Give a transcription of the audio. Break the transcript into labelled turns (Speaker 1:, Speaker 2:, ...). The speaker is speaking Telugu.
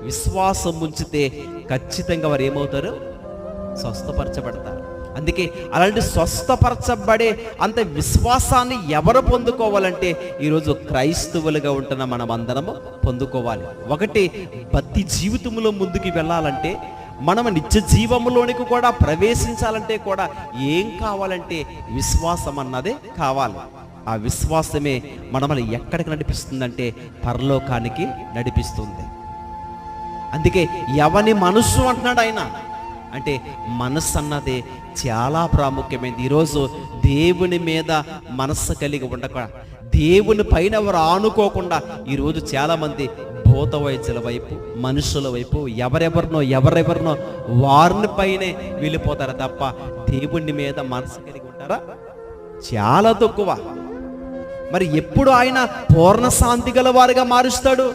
Speaker 1: విశ్వాసం ఉంచితే ఖచ్చితంగా వారు ఏమవుతారు? స్వస్థపరచబడతారు. అందుకే అలాంటి స్వస్థపరచబడే అంత విశ్వాసాన్ని ఎవరు పొందుకోవాలంటే ఈరోజు క్రైస్తవులుగా ఉంటున్న మనం అందరము పొందుకోవాలి. ఒకటి, భక్తి జీవితంలో ముందుకు వెళ్ళాలంటే, మనం నిత్య జీవములోనికి కూడా ప్రవేశించాలంటే కూడా ఏం కావాలంటే విశ్వాసం అన్నదే కావాలి. ఆ విశ్వాసమే మనల్ని ఎక్కడికి నడిపిస్తుందంటే పరలోకానికి నడిపిస్తుంది. అందుకే ఎవని మనస్సు అంటున్నాడు ఆయన. అంటే మనస్సు అన్నది చాలా ప్రాముఖ్యమైనది. ఈరోజు దేవుని మీద మనస్సు కలిగి ఉండకుండా, దేవుని పైన ఎవరు ఆనుకోకుండా ఈరోజు చాలామంది భూత వైద్యుల వైపు, మనుషుల వైపు, ఎవరెవరినో వారిని పైనే వెళ్ళిపోతారు తప్ప దేవుని మీద మనసు కలిగి ఉంటారా? చాలా తక్కువ. మరి ఎప్పుడు ఆయన పూర్ణ శాంతి గల వారిగా మారుస్తాడు?